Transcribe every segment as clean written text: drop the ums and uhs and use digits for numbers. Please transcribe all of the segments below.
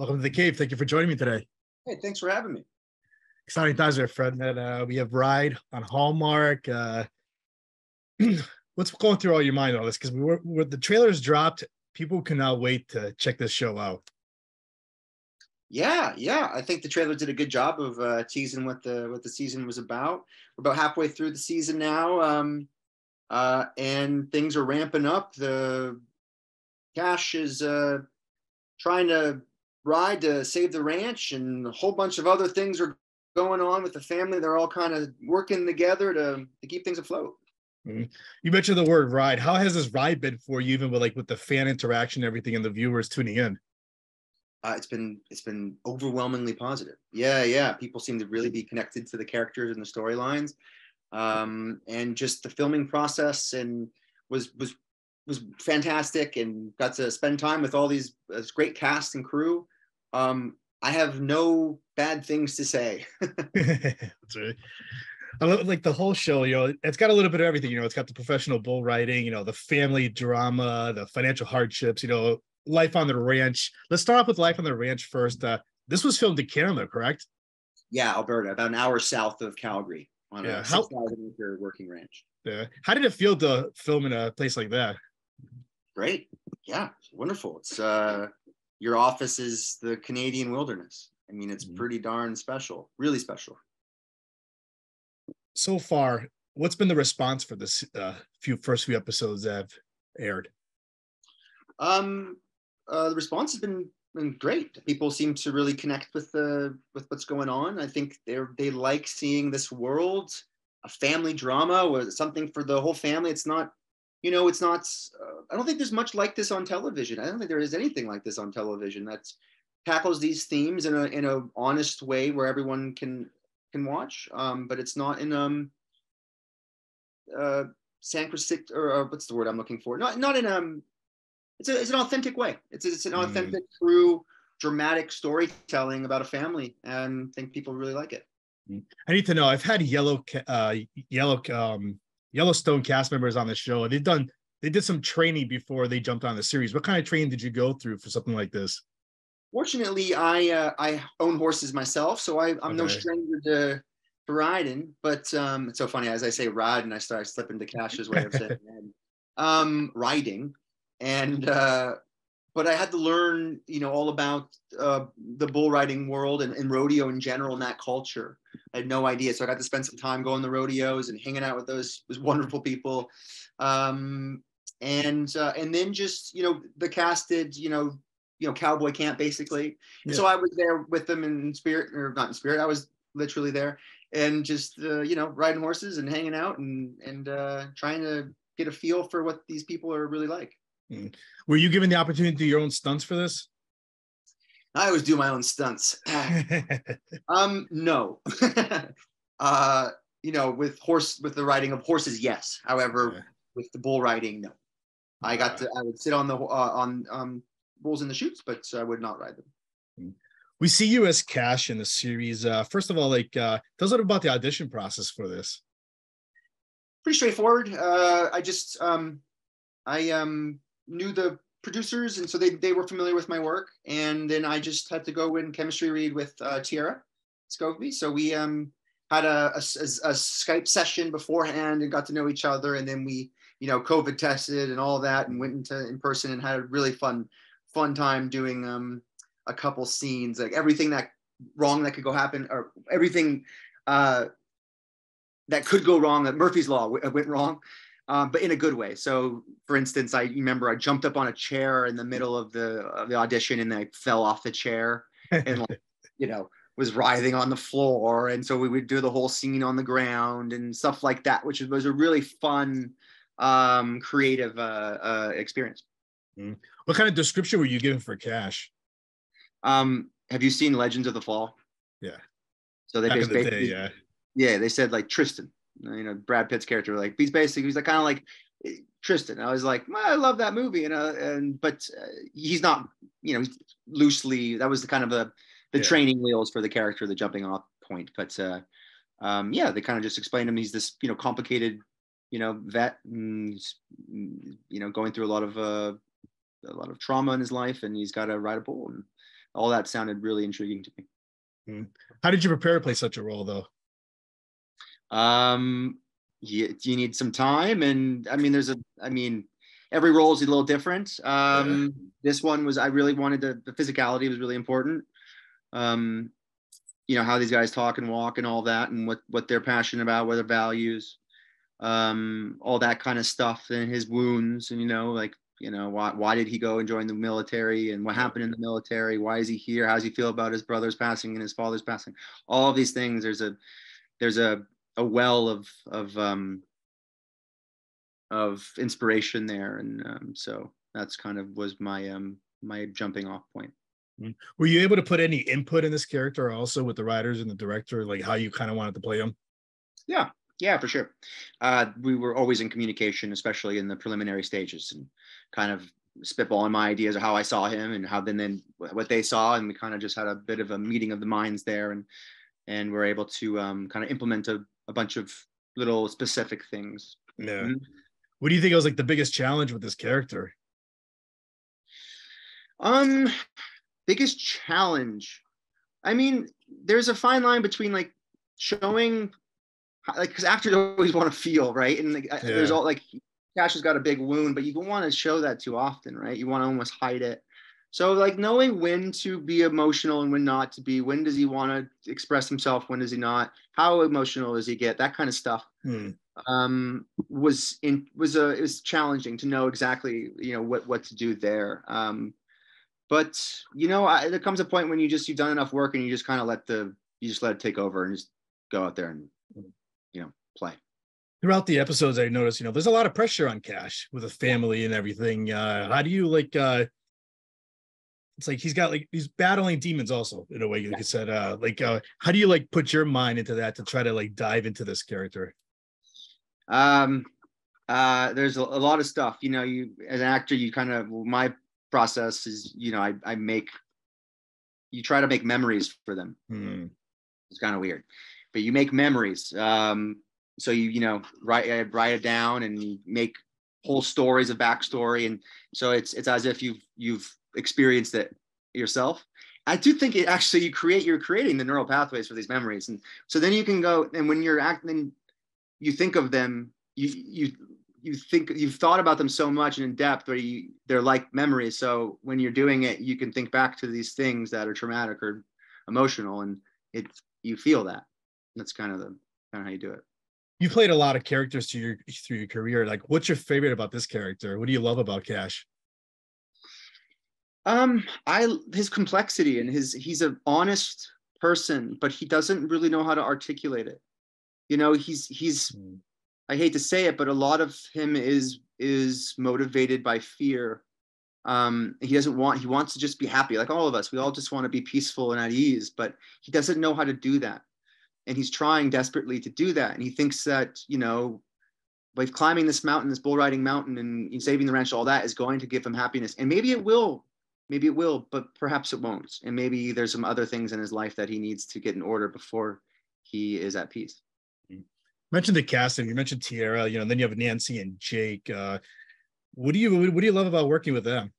Welcome to the cave. Thank you for joining me today. Hey, thanks for having me. Exciting times there, Fred. And we have Ride on Hallmark. What's going through all your mind on this? Because the trailers dropped, people cannot wait to check this show out. Yeah. I think the trailer did a good job of teasing what the season was about. We're about halfway through the season now, and things are ramping up. The Cash is trying to ride to save the ranch, and a whole bunch of other things are going on with the family. They're all kind of working together to keep things afloat. Mm-hmm. You mentioned the word ride. How has this ride been for you, even with the fan interaction, everything, and the viewers tuning in? It's been overwhelmingly positive. Yeah. People seem to really be connected to the characters and the storylines, and just the filming process and was fantastic, and got to spend time with all this great cast and crew. I have no bad things to say. That's right. I love the whole show. It's got a little bit of everything. It's got the professional bull riding, the family drama, the financial hardships, life on the ranch. Let's start off with life on the ranch first. This was filmed in Canada, correct? Yeah, Alberta, about an hour south of Calgary, on a 6,000-acre working ranch. Yeah. How did it feel to film in a place like that? Great. Yeah, it's wonderful. It's your office is the Canadian wilderness. I mean, it's pretty darn special, really special. So far, what's been the response for this first few episodes that have aired? The response has been great. People seem to really connect with what's going on. I think they like seeing this world, a family drama, or something for the whole family. It's not, it's not. I don't think there's much like this on television. I don't think there is anything like this on television that tackles these themes in a honest way where everyone can watch. But it's not in sacrosanct, or what's the word I'm looking for? Not in It's an authentic way. It's an authentic, true, dramatic storytelling about a family, and I think people really like it. I need to know. I've had Yellowstone cast members on the show. They did some training before they jumped on the series. What kind of training did you go through for something like this? Fortunately, I own horses myself, so I'm no stranger to riding. But it's so funny, as I say ride, and I start slipping to Cash's way of saying riding. And but I had to learn, all about the bull riding world and rodeo in general, and that culture. I had no idea, so I got to spend some time going to rodeos and hanging out with those wonderful people, and then just the cast did cowboy camp basically. Yeah. So I was there with them in spirit, or not in spirit. I was literally there, and just riding horses and hanging out and trying to get a feel for what these people are really like. Were you given the opportunity to do your own stunts for this? I always do my own stunts. No. With the riding of horses, yes. However, with the bull riding, no. I would sit on the on bulls in the chutes, but I would not ride them. We see you as Cash in the series. First of all, tell us a little about the audition process for this. Pretty straightforward. I knew the producers, and so they were familiar with my work, and then I just had to go in chemistry read with Tiara Scoveby. So we had a Skype session beforehand and got to know each other, and then we COVID tested and all that, and went in person and had a really fun time doing a couple scenes, like everything that could go happen, or everything that could go wrong, that Murphy's Law went wrong. But in a good way. So, for instance, I remember I jumped up on a chair in the middle of the audition, and I fell off the chair and was writhing on the floor. And so we would do the whole scene on the ground and stuff like that, which was a really fun, creative experience. What kind of description were you given for Cash? Have you seen Legends of the Fall? Yeah. So they basically, they said Tristan. Brad Pitt's character, he's like kind of like Tristan. I was like, well, I love that movie, but he's not, he's loosely, that was the kind of the training wheels for the character, the jumping off point. But they kind of just explained him. He's this, complicated, vet, and, going through a lot of trauma in his life, and he's got to ride a bull. And all that sounded really intriguing to me. How did you prepare to play such a role, though? You need some time, and I mean, every role is a little different. This one was, I really wanted the physicality was really important. How these guys talk and walk and all that, and what they're passionate about, what their values, all that kind of stuff, and his wounds, and why did he go and join the military, and what happened in the military, why is he here, how does he feel about his brother's passing and his father's passing, all of these things. There's a well of inspiration there, and so that's kind of was my my jumping off point. Were you able to put any input in this character also with the writers and the director, like how you kind of wanted to play him? Yeah, for sure. We were always in communication, especially in the preliminary stages, and kind of spitballing my ideas of how I saw him and how then what they saw, and we kind of just had a bit of a meeting of the minds there, and we're able to kind of implement a bunch of little specific things. Yeah. Mm-hmm. What do you think was like the biggest challenge with this character? Biggest challenge. I mean, there's a fine line between like showing, like, because actors always want to feel, right? And there's all like, Cash has got a big wound, but you don't want to show that too often, right? You want to almost hide it. So like knowing when to be emotional and when not to be, when does he want to express himself, when does he not, how emotional does he get, that kind of stuff. It was challenging to know exactly, what to do there. But there comes a point when you've done enough work and you just kind of let it take over and just go out there and play. Throughout the episodes, I noticed, there's a lot of pressure on Cash with a family and everything. How do you like? It's like he's battling demons also in a way, like you said. How do you like put your mind into that to try to like dive into this character? There's a lot of stuff. You as an actor, you kind of my process is, you try to make memories for them. It's kind of weird, but you make memories. So you write it down and you make whole stories of backstory, and so it's as if you've experienced it yourself. I do think it actually you're creating the neural pathways for these memories, and so then you can go, and when you're acting, you think of them, you think you've thought about them so much and in depth, or they're like memories. So when you're doing it, you can think back to these things that are traumatic or emotional, and you feel that. That's kind of how you do it. You played a lot of characters through your career. Like, what's your favorite about this character? What do you love about Cash? His complexity, and he's an honest person, but he doesn't really know how to articulate it. He's I hate to say it, but a lot of him is motivated by fear. He wants to just be happy, like all of us. We all just want to be peaceful and at ease, but he doesn't know how to do that. And he's trying desperately to do that. And he thinks that, by climbing this mountain, this bull riding mountain, and saving the ranch, all that is going to give him happiness. And maybe it will, but perhaps it won't. And maybe there's some other things in his life that he needs to get in order before he is at peace. You mentioned the casting. You mentioned Tiara, and then you have Nancy and Jake. What do you love about working with them?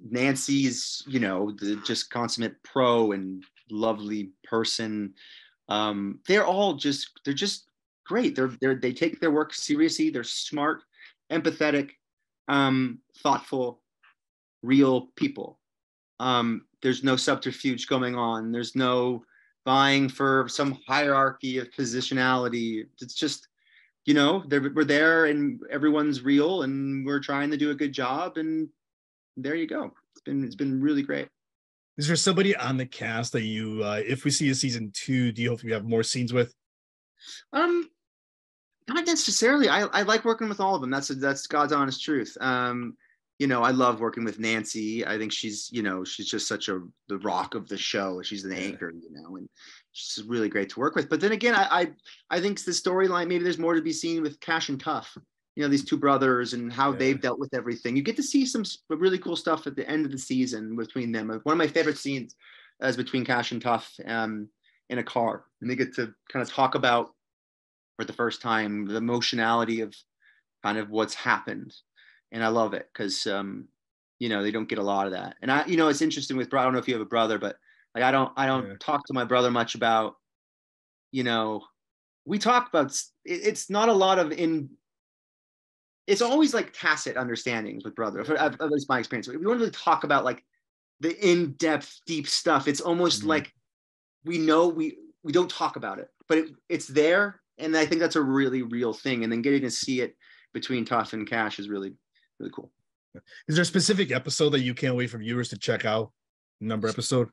Nancy's, the just consummate pro and lovely person. They're just great. They take their work seriously. They're smart, empathetic, thoughtful, real people. There's no subterfuge going on. There's no vying for some hierarchy of positionality. It's just, we're there and everyone's real and we're trying to do a good job, and there you go. It's been really great. Is there somebody on the cast that you, if we see a season 2, do you hope we have more scenes with? Not necessarily. I like working with all of them. That's God's honest truth. I love working with Nancy. I think she's just such the rock of the show. She's an anchor, and she's really great to work with. But then again, I think the storyline, maybe there's more to be seen with Cash and Tough. These two brothers and how they've dealt with everything. You get to see some really cool stuff at the end of the season between them. One of my favorite scenes is between Cash and Tough in a car, and they get to kind of talk about, for the first time, the emotionality of kind of what's happened. And I love it because you know, they don't get a lot of that. And you know, it's interesting with, I don't know if you have a brother, but like, I don't talk to my brother much about, you know, we talk about, it's not a lot of it's always like tacit understandings with brother, at least my experience. We don't really talk about like the in-depth, deep stuff. It's almost like we know we don't talk about it, but it's there. And I think that's a really real thing. And then getting to see it between Tough and Cash is really, really cool. Is there a specific episode that you can't wait for viewers to check out? Number episode?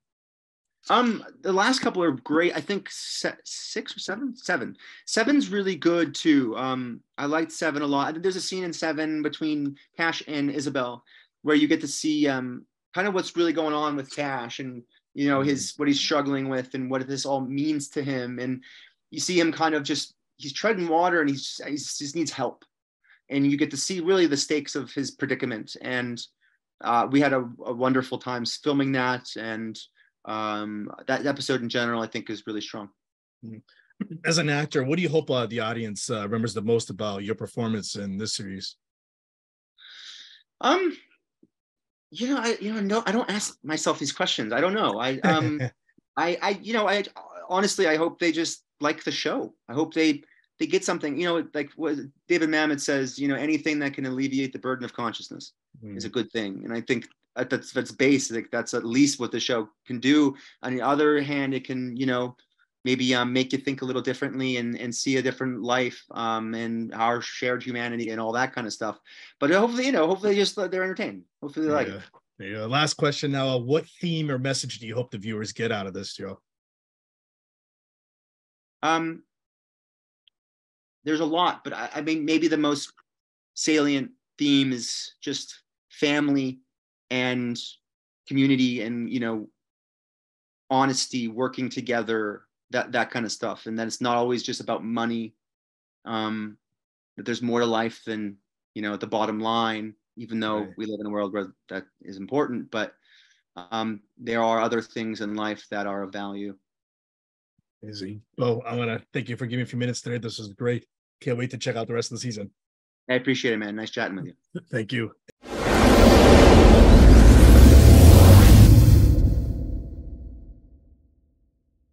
The last couple are great. I think 6 or 7. 7. 7's really good too. I liked 7 a lot. There's a scene in 7 between Cash and Isabel where you get to see kind of what's really going on with Cash, and you know, what he's struggling with and what this all means to him. And you see him kind of he's treading water, and he just needs help. And you get to see really the stakes of his predicament. And we had a wonderful time filming that. And that episode in general, I think, is really strong. As an actor, what do you hope the audience remembers the most about your performance in this series? You know, no, I don't ask myself these questions. I don't know. I honestly, I hope they just like the show. I hope they get something, you know, like what David Mamet says, you know, anything that can alleviate the burden of consciousness is a good thing. And I think that's basic. That's at least what the show can do. On the other hand, it can, you know, maybe make you think a little differently and see a different life and our shared humanity and all that kind of stuff. But hopefully, you know, just they're entertained. Hopefully they like it. Yeah. Last question now. What theme or message do you hope the viewers get out of this show? There's a lot, but I mean, maybe the most salient theme is just family and community and, you know, honesty, working together, that kind of stuff. And that it's not always just about money, that there's more to life than, you know, at the bottom line, even though we live in a world where that is important, but there are other things in life that are of value. Easy. Well, I want to thank you for giving me a few minutes today. This was great. Can't wait to check out the rest of the season. I appreciate it, man. Nice chatting with you. Thank you.